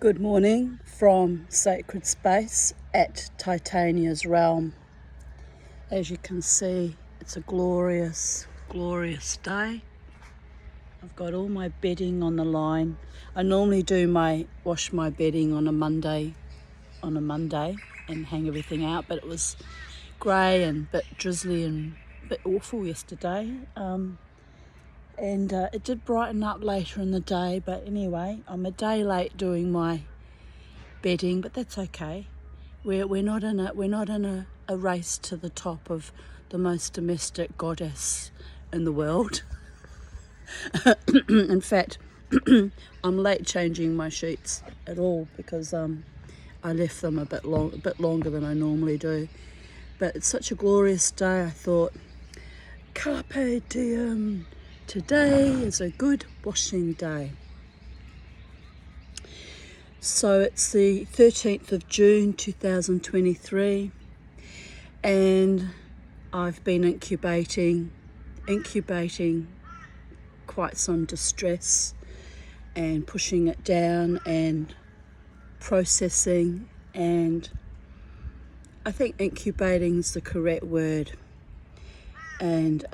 Good morning from Sacred Space at Titania's Realm. As you can see, it's a glorious, glorious day. I've got all my bedding on the line. I normally wash my bedding on a Monday and hang everything out, but it was grey and a bit drizzly and a bit awful yesterday. And it did brighten up later in the day, but anyway, I'm a day late doing my bedding, but that's okay. We're not in a race to the top of the most domestic goddess in the world. In fact, I'm late changing my sheets at all because I left them a bit longer than I normally do. But it's such a glorious day. I thought, carpe diem. Today is a good washing day. So it's the 13th of June 2023 and I've been incubating quite some distress and pushing it down and processing, and I think incubating is the correct word, and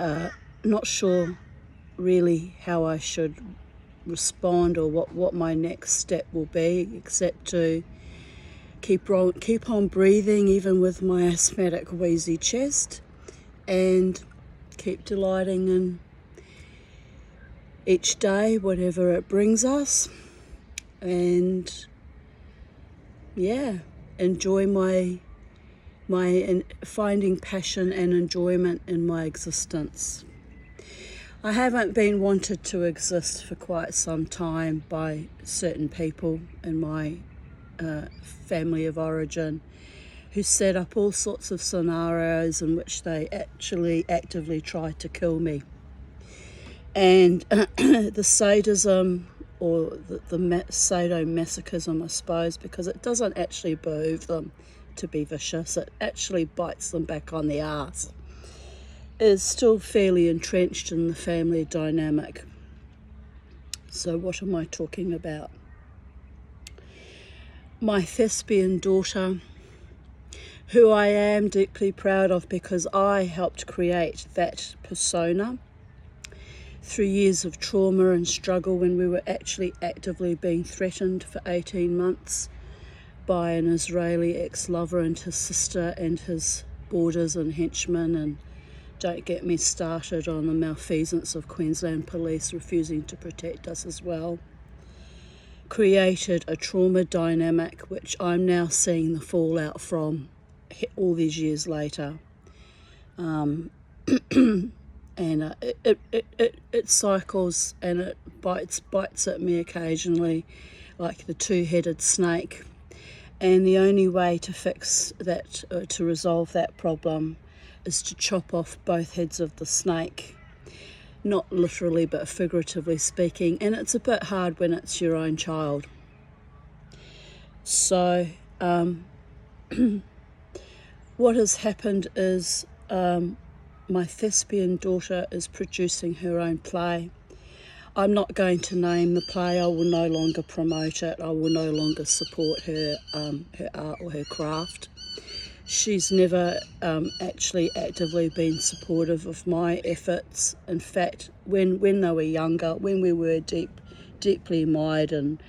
not sure really how I should respond or what my next step will be, except to keep on breathing even with my asthmatic wheezy chest, and keep delighting in each day, whatever it brings us, and enjoy my finding passion and enjoyment in my existence. I haven't been wanted to exist for quite some time by certain people in my family of origin, who set up all sorts of scenarios in which they actually actively tried to kill me. And the sadism, or the sadomasochism, I suppose, because it doesn't actually behoove them to be vicious, it actually bites them back on the arse, is still fairly entrenched in the family dynamic. So what am I talking about? My thespian daughter, who I am deeply proud of because I helped create that persona through years of trauma and struggle when we were actually actively being threatened for 18 months by an Israeli ex-lover and his sister and his boarders and henchmen, and don't get me started on the malfeasance of Queensland police refusing to protect us as well. Created a trauma dynamic which I'm now seeing the fallout from all these years later. And it cycles and it bites at me occasionally like the two-headed snake. And the only way to fix that, to resolve that problem, is to chop off both heads of the snake, not literally but figuratively speaking, and it's a bit hard when it's your own child. So what has happened is my thespian daughter is producing her own play. I'm not going to name the play. I will no longer promote it. I will no longer support her art or her craft. She's never actually actively been supportive of my efforts. In fact, when they were younger, when we were deeply mired in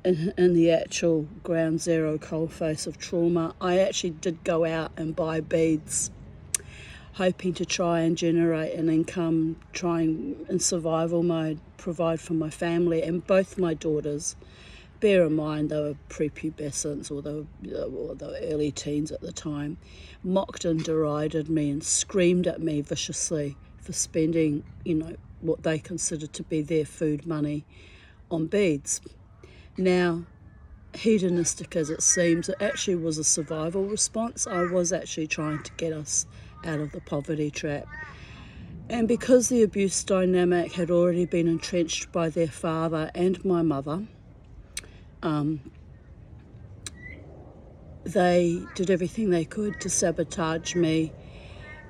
the actual ground zero coalface of trauma, I actually did go out and buy beads, hoping to try and generate an income, trying in survival mode, provide for my family. And both my daughters, bear in mind they were prepubescents or they were early teens at the time, mocked and derided me and screamed at me viciously for spending, what they considered to be their food money on beads. Now, hedonistic as it seems, it actually was a survival response. I was actually trying to get us out of the poverty trap. And because the abuse dynamic had already been entrenched by their father and my mother, they did everything they could to sabotage me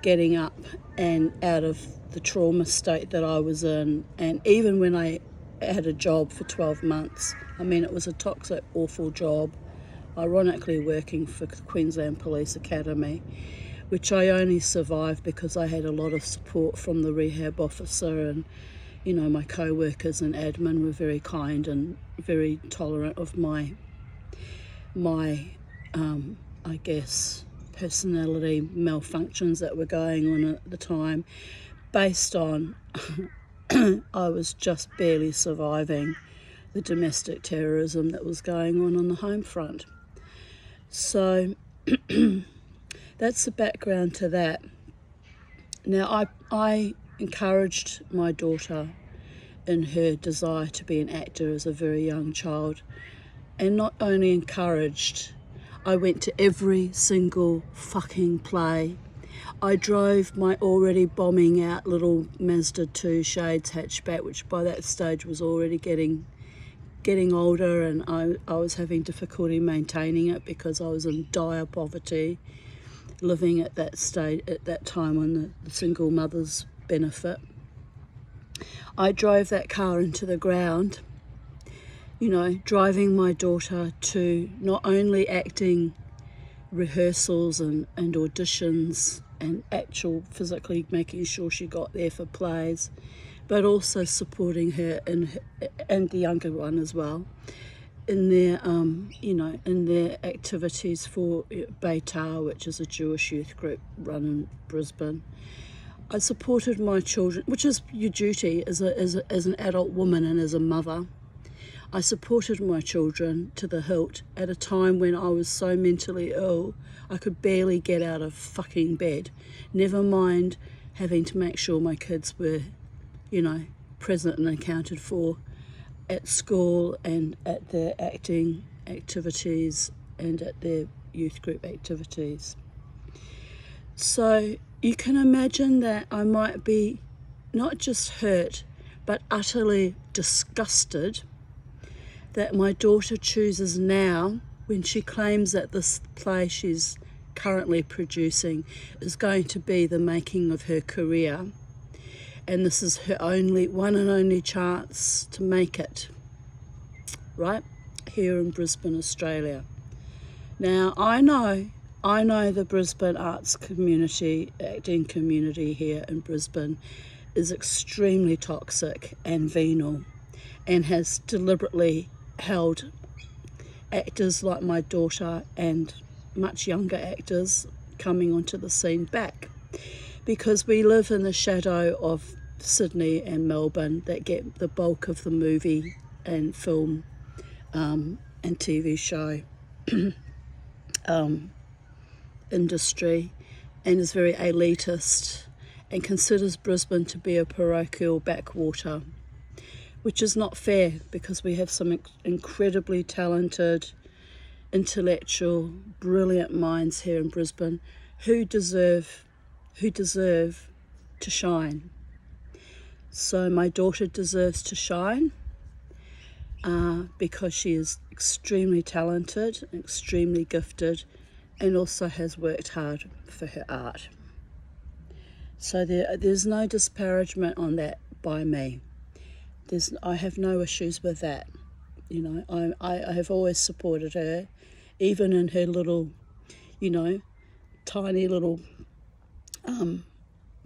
getting up and out of the trauma state that I was in. And even when I had a job for 12 months. I mean, it was a toxic, awful job, ironically working for the Queensland Police Academy, which I only survived because I had a lot of support from the rehab officer, and you know, my co-workers and admin were very kind and very tolerant of my I guess, personality malfunctions that were going on at the time, based on I was just barely surviving the domestic terrorism that was going on the home front. So that's the background to that. Now, I encouraged my daughter in her desire to be an actor as a very young child, and not only encouraged, I went to every single fucking play. I drove my already bombing out little Mazda 2 Shades hatchback, which by that stage was already getting older, and I was having difficulty maintaining it because I was in dire poverty, living at that time on the single mother's benefit. I drove that car into the ground, you know, driving my daughter to not only acting rehearsals and auditions and actual physically making sure she got there for plays, but also supporting her and the younger one as well in their in their activities for Beitar, which is a Jewish youth group run in Brisbane. I supported my children, which is your duty as an adult woman and as a mother. I supported my children to the hilt at a time when I was so mentally ill I could barely get out of fucking bed, never mind having to make sure my kids were, you know, present and accounted for at school and at their acting activities and at their youth group activities. So you can imagine that I might be not just hurt, but utterly disgusted that my daughter chooses now, when she claims that this play she's currently producing is going to be the making of her career, and this is her one and only chance to make it, right, here in Brisbane, Australia. Now, I know the Brisbane arts community, acting community here in Brisbane is extremely toxic and venal, and has deliberately held actors like my daughter and much younger actors coming onto the scene back, because we live in the shadow of Sydney and Melbourne that get the bulk of the movie and film and TV show industry, and is very elitist and considers Brisbane to be a parochial backwater, which is not fair, because we have some incredibly talented, intellectual, brilliant minds here in Brisbane who deserve to shine. So my daughter deserves to shine because she is extremely talented, extremely gifted, and also has worked hard for her art. So there's no disparagement on that by me. I have no issues with that. You know, I have always supported her, even in her little, you know, tiny little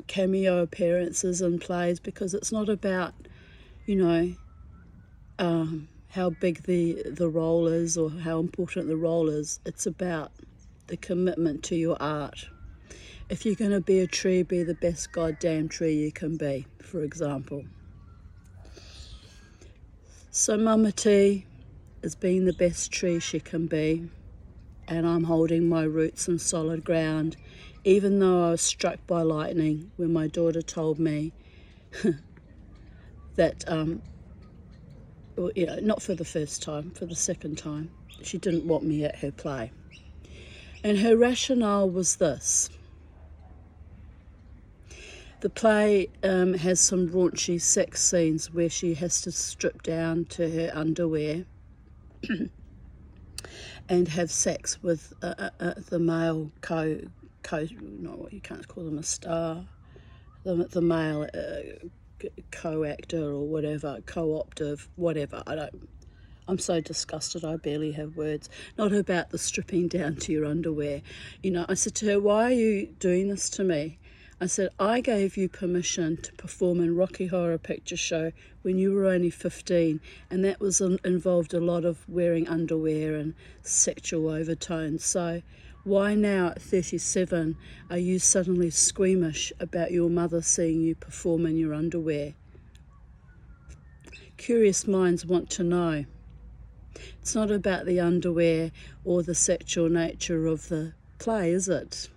cameo appearances in plays, because it's not about, you know, how big the role is or how important the role is. It's about the commitment to your art. If you're going to be a tree, be the best goddamn tree you can be, for example. So Mama T is being the best tree she can be, and I'm holding my roots in solid ground, even though I was struck by lightning when my daughter told me that, you know, not for the first time, for the second time, she didn't want me at her play. And her rationale was this. The play has some raunchy sex scenes where she has to strip down to her underwear and have sex with the male no, you can't call them a star, the male co-actor or whatever, co-optive, whatever. I'm so disgusted I barely have words. Not about the stripping down to your underwear. I said to her, why are you doing this to me? I said, I gave you permission to perform in Rocky Horror Picture Show when you were only 15, and that was involved a lot of wearing underwear and sexual overtones. So why now at 37 are you suddenly squeamish about your mother seeing you perform in your underwear? Curious minds want to know. It's not about the underwear or the sexual nature of the play, is it?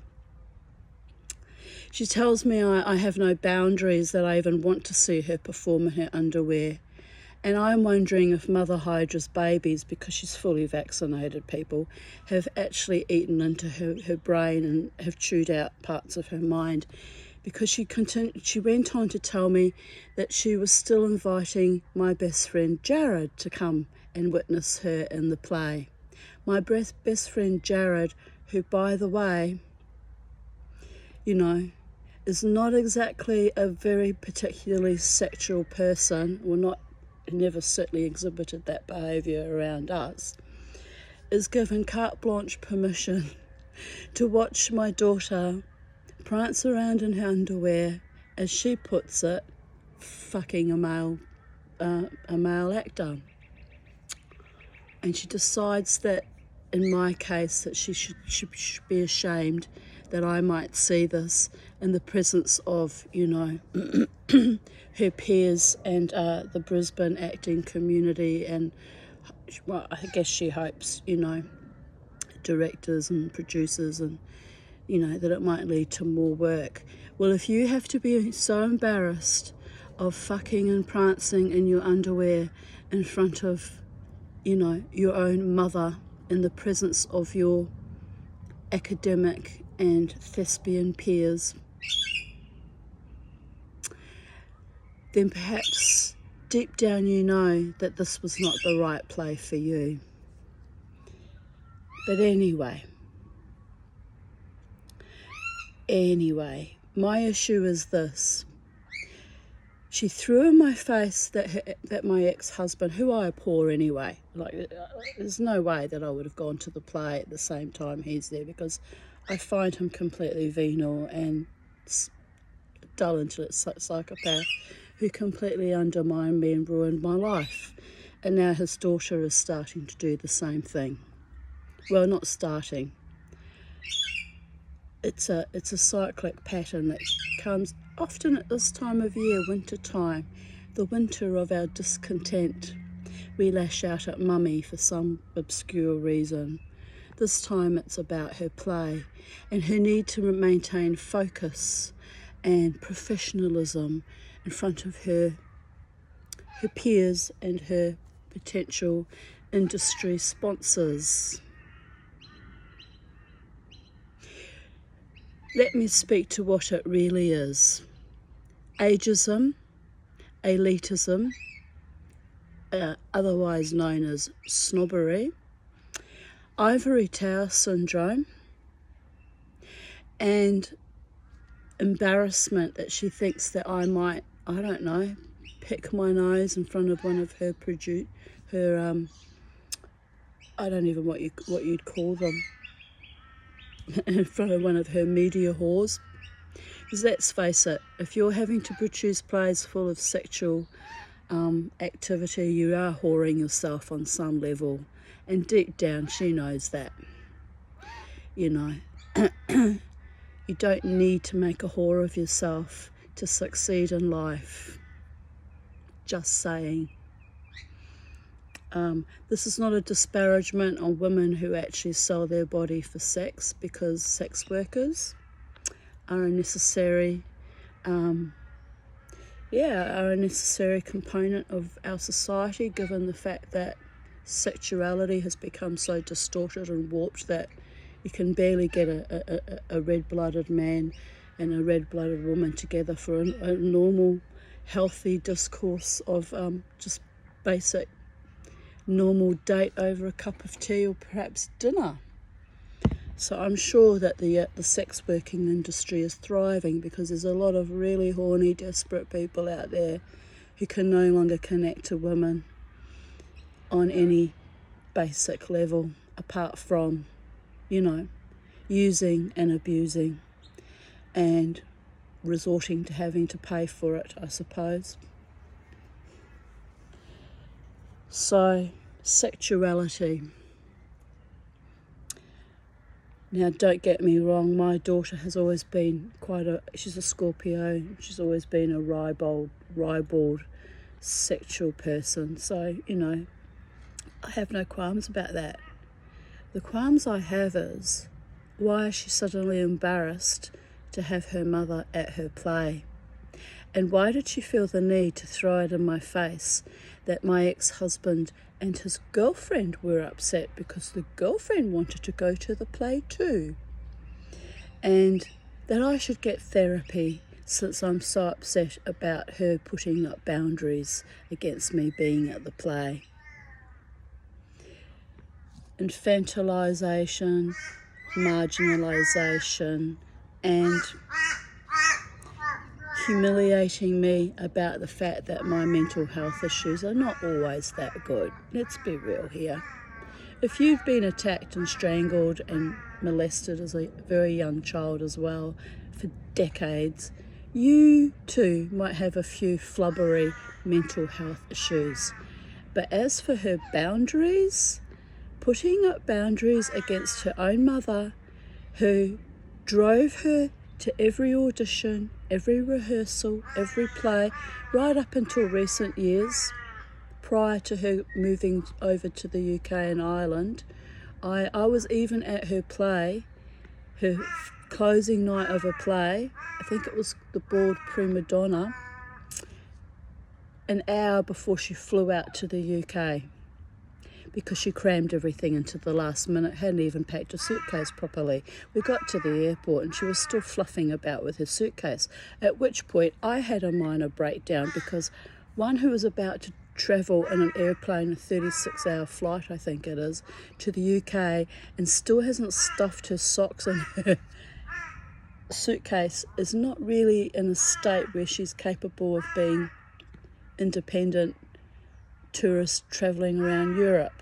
She tells me I have no boundaries, that I even want to see her perform in her underwear. And I'm wondering if Mother Hydra's babies, because she's fully vaccinated, people, have actually eaten into her brain and have chewed out parts of her mind. Because she went on to tell me that she was still inviting my best friend Jared to come and witness her in the play. My best friend Jared, who, by the way, is not exactly a very particularly sexual person, or never certainly exhibited that behaviour around us, is given carte blanche permission to watch my daughter prance around in her underwear, as she puts it, fucking a male actor. And she decides that, in my case, that she should be ashamed that I might see this in the presence of, her peers and the Brisbane acting community, and, well, I guess she hopes, directors and producers, and, that it might lead to more work. Well, if you have to be so embarrassed of fucking and prancing in your underwear in front of, your own mother, in the presence of your academic and thespian peers, then perhaps deep down you know that this was not the right play for you. But anyway, my issue is this. She threw in my face that my ex-husband, who I abhor anyway, there's no way that I would have gone to the play at the same time he's there, because I find him completely venal and dull intellect psychopath who completely undermined me and ruined my life. And now his daughter is starting to do the same thing. Well, not starting. It's a cyclic pattern that comes often at this time of year, winter time, the winter of our discontent. We lash out at Mummy for some obscure reason. This time it's about her play and her need to maintain focus and professionalism in front of her peers and her potential industry sponsors. Let me speak to what it really is. Ageism, elitism, otherwise known as snobbery, ivory tower syndrome, and embarrassment that she thinks that I might, pick my nose in front of one of her I don't even what you'd call them, in front of one of her media whores. Because let's face it, if you're having to produce plays full of sexual activity, you are whoring yourself on some level, and deep down she knows that. You don't need to make a whore of yourself to succeed in life. Just saying. This is not a disparagement on women who actually sell their body for sex, because sex workers are a necessary component of our society, given the fact that sexuality has become so distorted and warped that you can barely get a red-blooded man and a red-blooded woman together for a normal, healthy discourse of just basic, normal date over a cup of tea or perhaps dinner. So I'm sure that the sex working industry is thriving because there's a lot of really horny, desperate people out there who can no longer connect to women on any basic level apart from, using and abusing and resorting to having to pay for it, I suppose. So, sexuality. Now, don't get me wrong, my daughter has always been she's a Scorpio, she's always been a ribald sexual person. So, I have no qualms about that. The qualms I have is, why is she suddenly embarrassed to have her mother at her play? And why did she feel the need to throw it in my face that my ex-husband and his girlfriend were upset because the girlfriend wanted to go to the play too? And that I should get therapy since I'm so upset about her putting up boundaries against me being at the play. Infantilization, marginalization, and humiliating me about the fact that my mental health issues are not always that good. Let's be real here. If you've been attacked and strangled and molested as a very young child as well for decades, you too might have a few flubbery mental health issues. But as for her boundaries, putting up boundaries against her own mother, who drove her to every audition, every rehearsal, every play, right up until recent years, prior to her moving over to the UK and Ireland. I was even at her play, her closing night of a play, I think it was the Bald Prima Donna, an hour before she flew out to the UK, because she crammed everything into the last minute, hadn't even packed her suitcase properly. We got to the airport and she was still fluffing about with her suitcase, at which point I had a minor breakdown because one who was about to travel in an airplane, a 36-hour flight I think it is, to the UK and still hasn't stuffed her socks in her suitcase is not really in a state where she's capable of being independent tourist travelling around Europe.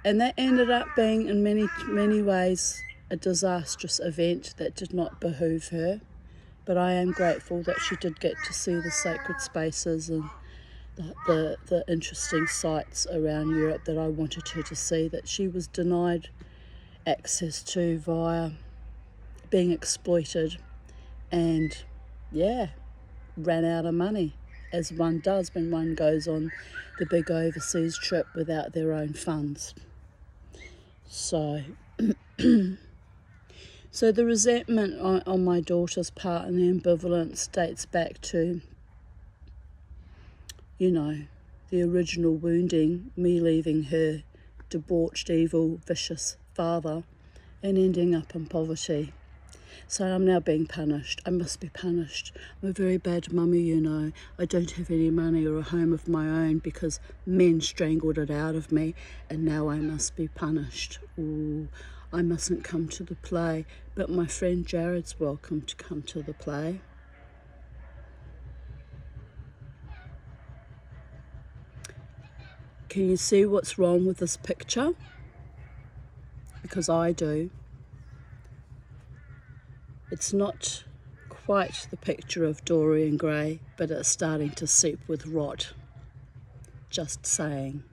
And that ended up being in many ways a disastrous event that did not behoove her. But I am grateful that she did get to see the sacred spaces and the interesting sites around Europe that I wanted her to see, that she was denied access to via being exploited and, ran out of money, as one does when one goes on the big overseas trip without their own funds. So the resentment on my daughter's part and the ambivalence dates back to, the original wounding, me leaving her debauched, evil, vicious father and ending up in poverty. So I'm now being punished. I must be punished. I'm a very bad mummy, I don't have any money or a home of my own because men strangled it out of me, and now I must be punished. Ooh, I mustn't come to the play, but my friend Jared's welcome to come to the play. Can you see what's wrong with this picture? Because I do. It's not quite the picture of Dorian Gray, but it's starting to seep with rot. Just saying.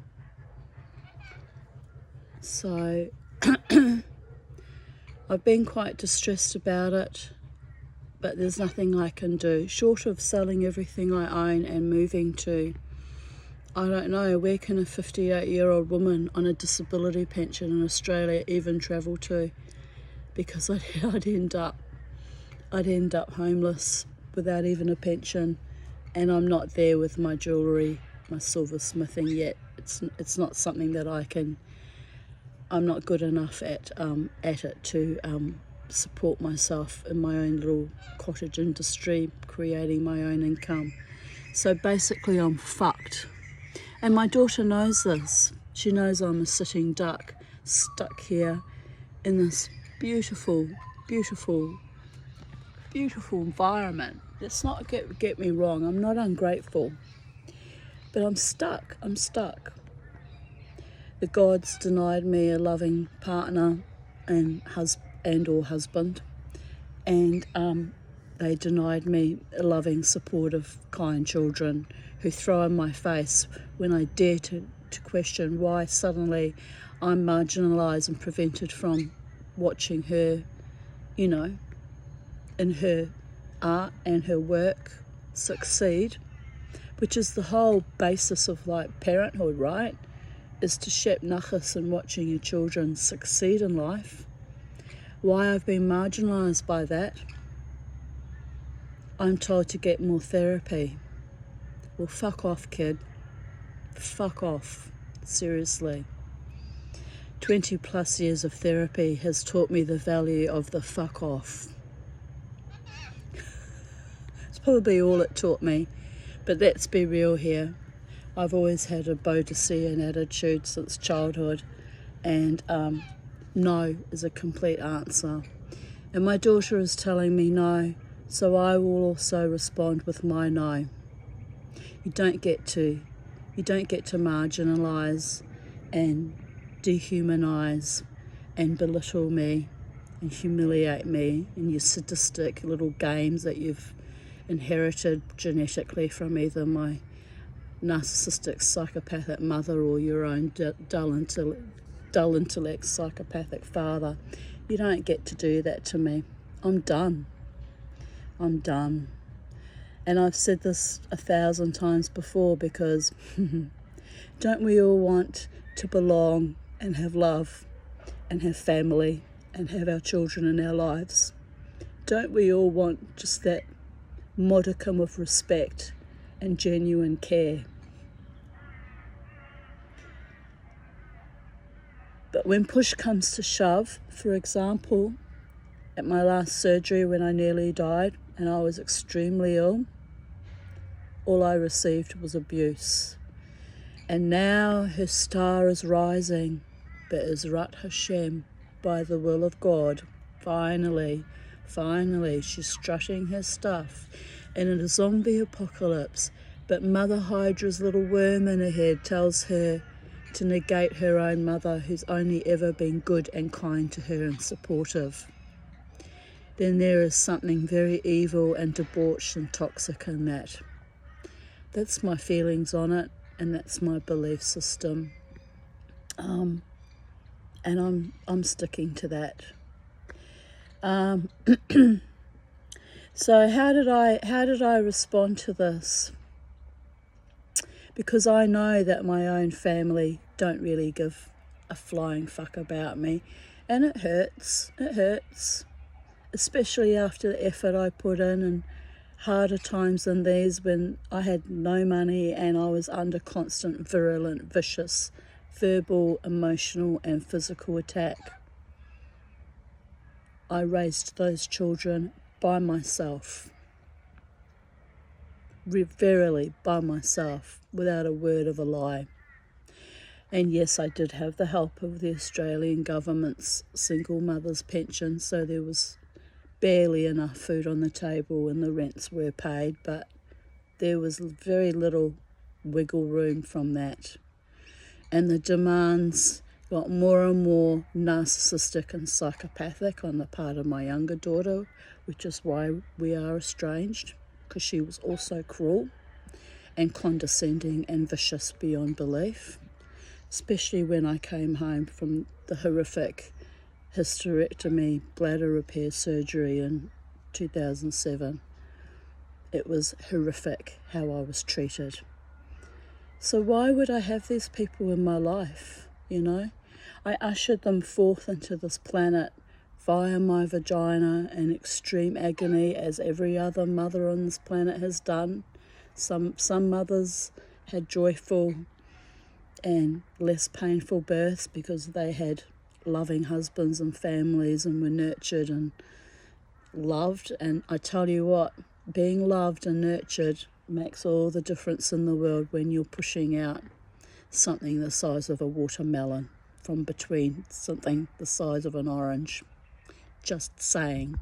So I've been quite distressed about it, but there's nothing I can do, short of selling everything I own and moving to, I don't know, where can a 58-year-old woman on a disability pension in Australia even travel to? Because I'd end up homeless without even a pension, and I'm not there with my jewellery, my silversmithing yet. It's not something that I'm not good enough at it to support myself in my own little cottage industry, creating my own income. So basically I'm fucked. And my daughter knows this. She knows I'm a sitting duck, stuck here in this beautiful, beautiful, beautiful environment. Let's not get me wrong, I'm not ungrateful, but I'm stuck. The gods denied me a loving partner and or husband, and they denied me loving, supportive, kind children who throw in my face when I dare to question why suddenly I'm marginalised and prevented from watching her, in her art and her work succeed, which is the whole basis of parenthood, right? Is to shep nachas and watching your children succeed in life. Why I've been marginalised by that? I'm told to get more therapy. Well, fuck off, kid. Fuck off. Seriously. 20 plus years of therapy has taught me the value of the fuck off. It's probably all it taught me. But let's be real here. I've always had a Boadiceulian attitude since childhood, and no is a complete answer. And my daughter is telling me no, so I will also respond with my no. You don't get to marginalise and dehumanise and belittle me and humiliate me in your sadistic little games that you've inherited genetically from either my narcissistic psychopathic mother or your own dull intellect psychopathic father. You don't get to do that to me. I'm done. And I've said this 1,000 times before, because don't we all want to belong and have love and have family and have our children in our lives? Don't we all want just that modicum of respect and genuine care? But when push comes to shove, for example, at my last surgery when I nearly died and I was extremely ill, all I received was abuse. And now her star is rising, Be'ezrat Hashem, by the will of God. Finally, she's strutting her stuff. And in a zombie apocalypse, but Mother Hydra's little worm in her head tells her to negate her own mother, who's only ever been good and kind to her and supportive. Then there is something very evil and debauched and toxic in that. That's my feelings on it, and that's my belief system. And I'm sticking to that. So how did I respond to this? Because I know that my own family don't really give a flying fuck about me, and it hurts, especially after the effort I put in, and harder times than these when I had no money and I was under constant, virulent, vicious, verbal, emotional and physical attack. I raised those children by myself. Verily by myself, without a word of a lie. And yes, I did have the help of the Australian government's single mother's pension, so there was barely enough food on the table and the rents were paid, but there was very little wiggle room from that. And the demands got more and more narcissistic and psychopathic on the part of my younger daughter, which is why we are estranged, because she was also cruel and condescending and vicious beyond belief, especially when I came home from the horrific hysterectomy bladder repair surgery in 2007. It was horrific how I was treated. So why would I have these people in my life, I ushered them forth into this planet via my vagina in extreme agony, as every other mother on this planet has done. Some mothers had joyful and less painful births because they had loving husbands and families and were nurtured and loved. And I tell you what, being loved and nurtured makes all the difference in the world when you're pushing out something the size of a watermelon from between something the size of an orange. just saying.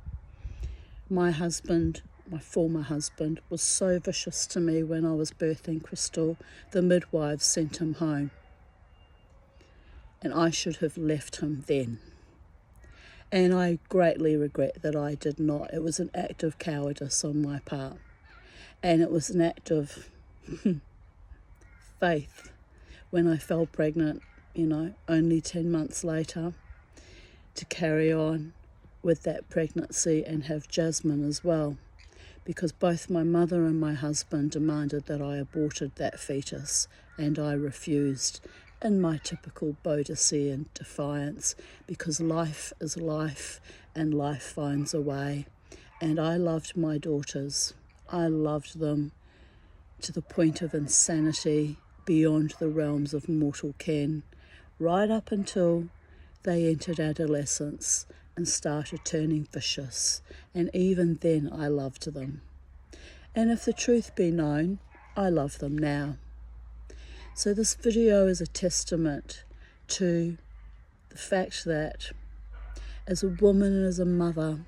My husband, my former husband, was so vicious to me when I was birthing Crystal, the midwives sent him home. And I should have left him then. And I greatly regret that I did not. It was an act of cowardice on my part. And it was an act of faith when I fell pregnant, only 10 months later, to carry on with that pregnancy and have Jasmine as well, because both my mother and my husband demanded that I aborted that fetus, and I refused in my typical Bodicea defiance, because life is life and life finds a way. And I loved my daughters. I loved them to the point of insanity beyond the realms of mortal ken, right up until they entered adolescence and started turning vicious, and even then I loved them. And if the truth be known, I love them now. So this video is a testament to the fact that as a woman and as a mother,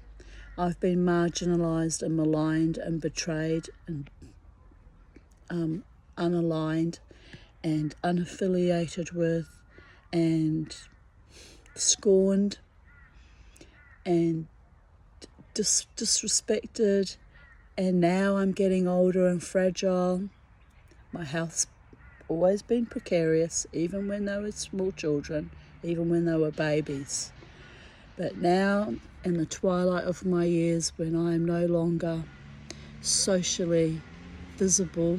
I've been marginalised and maligned and betrayed and unaligned and unaffiliated with and scorned and disrespected, and now I'm getting older and fragile. My health's always been precarious, even when they were small children, even when they were babies. But now, in the twilight of my years, when I am no longer socially visible,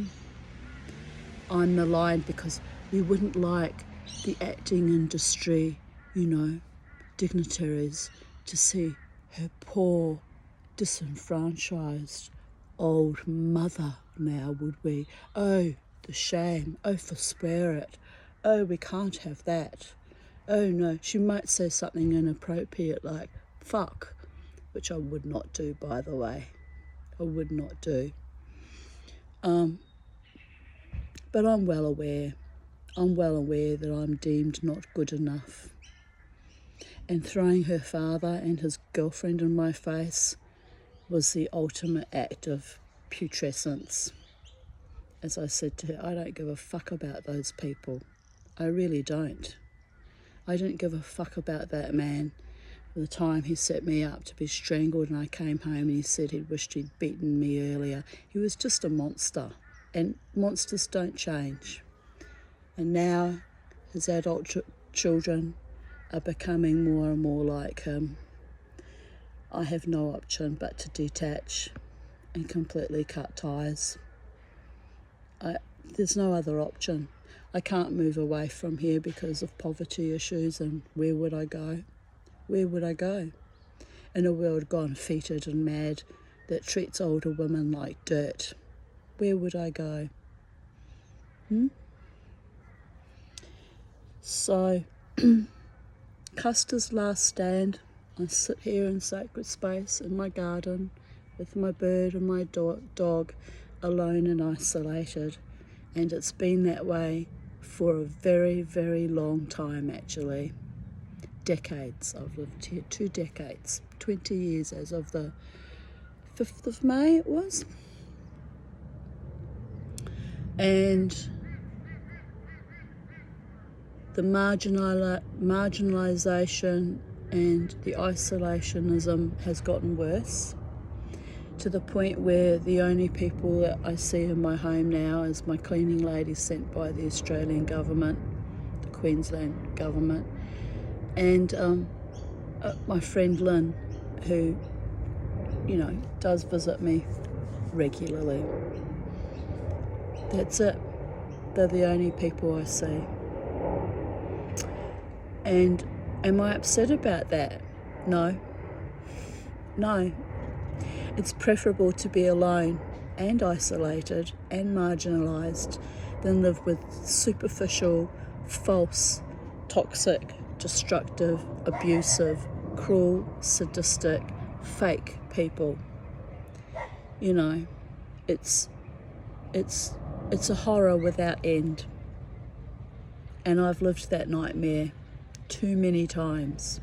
I'm maligned because we wouldn't like the acting industry, dignitaries, to see her poor, disenfranchised old mother now, would we? Oh, the shame. Oh, forswear it. Oh, we can't have that. Oh, no. She might say something inappropriate like, fuck, which I would not do, by the way. I would not do. But I'm well aware that I'm deemed not good enough. And throwing her father and his girlfriend in my face was the ultimate act of putrescence. As I said to her, I don't give a fuck about those people. I really don't. I didn't give a fuck about that man. The time he set me up to be strangled and I came home and he said he wished he'd beaten me earlier. He was just a monster. And monsters don't change. And now his adult children are becoming more and more like him. I have no option but to detach and completely cut ties. There's no other option. I can't move away from here because of poverty issues, and where would I go? Where would I go? In a world gone fetid and mad that treats older women like dirt, where would I go? So, Custer's last stand. I sit here in sacred space in my garden with my bird and my dog, alone and isolated. And it's been that way for a very, very long time, actually. Decades. I've lived here 2 decades, 20 years as of the 5th of May it was. And the marginalisation and the isolationism has gotten worse, to the point where the only people that I see in my home now is my cleaning lady sent by the Australian government, the Queensland government, and my friend Lynn, who, does visit me regularly. That's it. They're the only people I see. And am I upset about that? No. It's preferable to be alone and isolated and marginalised than live with superficial, false, toxic, destructive, abusive, cruel, sadistic, fake people. It's a horror without end. And I've lived that nightmare too many times.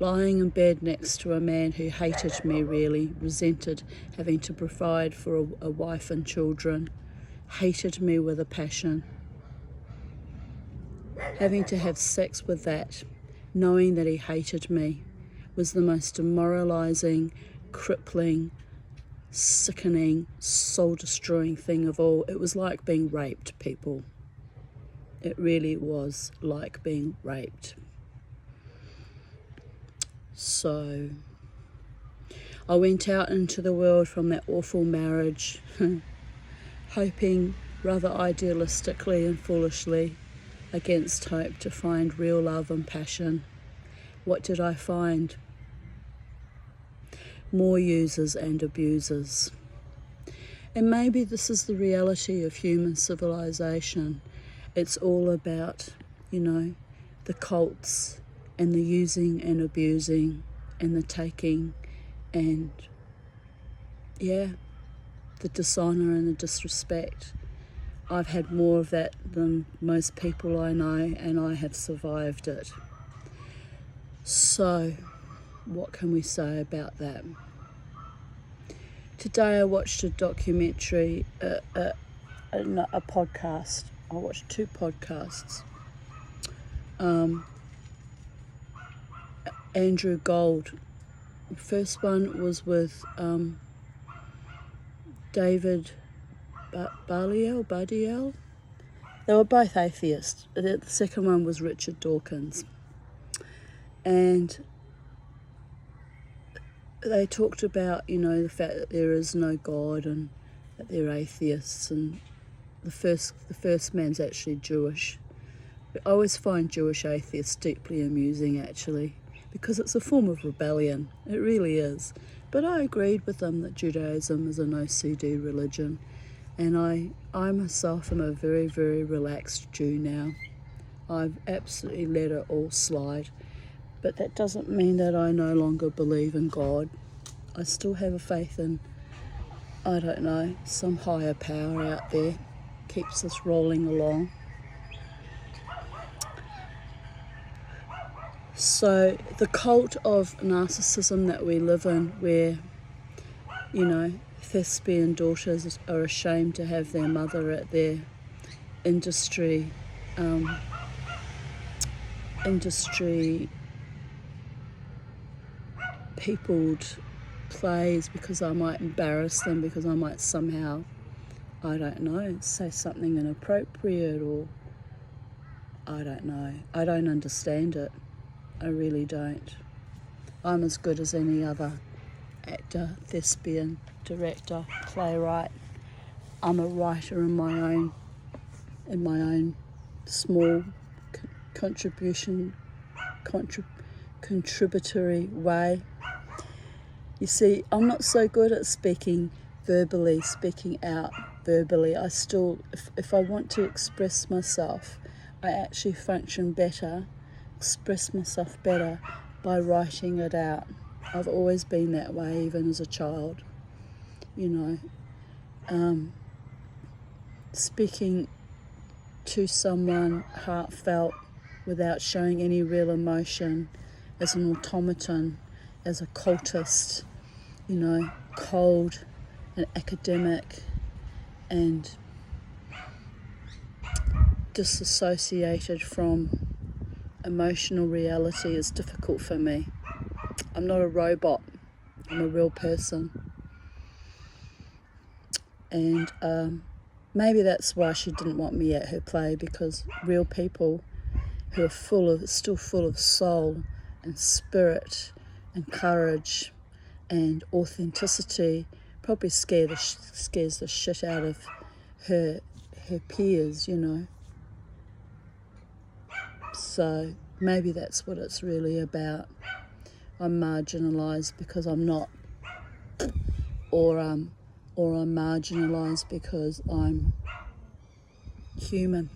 lying in bed next to a man who hated me really, resented having to provide for a wife and children, hated me with a passion. Having to have sex with that, knowing that he hated me, was the most demoralising, crippling, sickening, soul-destroying thing of all. It was like being raped, people. It really was like being raped. So I went out into the world from that awful marriage, hoping rather idealistically and foolishly, against hope, to find real love and passion. What did I find? More users and abusers. And maybe this is the reality of human civilization. It's all about, the cults and the using and abusing and the taking and, the dishonour and the disrespect. I've had more of that than most people I know, and I have survived it. So, what can we say about that? Today I watched a documentary, a podcast. I watched 2 podcasts. Andrew Gold. The first one was with David Badiel. They were both atheists. The second one was Richard Dawkins. And they talked about, the fact that there is no God and that they're atheists. And the first man's actually Jewish. I always find Jewish atheists deeply amusing, actually, because it's a form of rebellion. It really is. But I agreed with them that Judaism is a no-CD religion. And I myself am a very, very relaxed Jew now. I've absolutely let it all slide. But that doesn't mean that I no longer believe in God. I still have a faith in, some higher power out there. Keeps us rolling along. So the cult of narcissism that we live in, where, thespian daughters are ashamed to have their mother at their industry peopled plays, because I might embarrass them, because I might somehow, say something inappropriate, or I don't know. I don't understand it. I really don't. I'm as good as any other actor, thespian, director, playwright. I'm a writer in my own small contributory way. You see, I'm not so good at speaking out verbally. I still, if I want to express myself, I actually function better, express myself better by writing it out. I've always been that way, even as a child. Speaking to someone heartfelt without showing any real emotion, as an automaton, as a cultist, cold and academic and disassociated from emotional reality is difficult for me. I'm not a robot. I'm a real person. And maybe that's why she didn't want me at her play, because real people who are still full of soul and spirit and courage and authenticity probably scares the shit out of her peers, So maybe that's what it's really about. I'm marginalised because I'm not, or I'm marginalised because I'm human.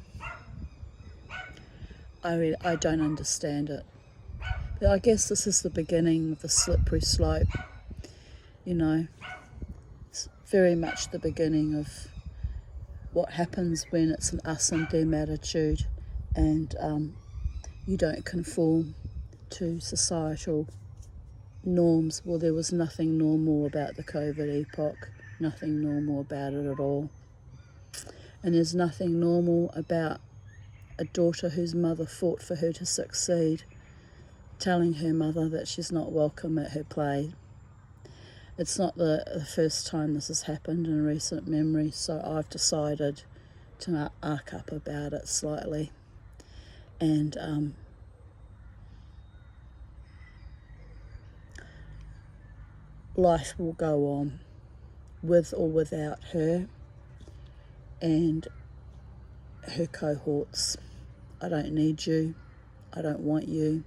I don't understand it. But I guess this is the beginning of the slippery slope. It's very much the beginning of what happens when it's an us and them attitude, and you don't conform, to societal norms. Well, there was nothing normal about the COVID epoch, nothing normal about it at all. And there's nothing normal about a daughter whose mother fought for her to succeed, telling her mother that she's not welcome at her play. It's not the first time this has happened in recent memory, so I've decided to arc up about it slightly. And life will go on, with or without her and her cohorts. I don't need you. I don't want you.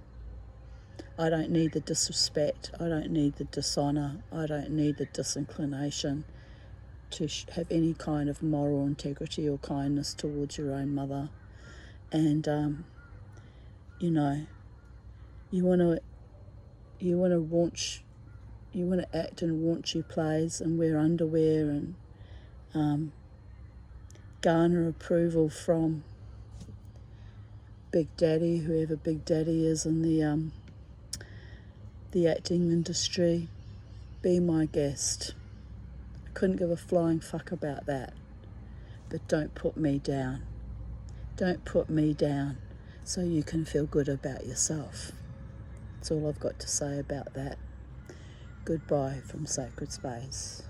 I don't need the disrespect. I don't need the dishonour. I don't need the disinclination to have any kind of moral integrity or kindness towards your own mother. And you know, you want to act in raunchy plays and wear underwear and garner approval from Big Daddy, whoever Big Daddy is in the acting industry. Be my guest. I couldn't give a flying fuck about that. But don't put me down. Don't put me down so you can feel good about yourself. That's all I've got to say about that. Goodbye from Sacred Space.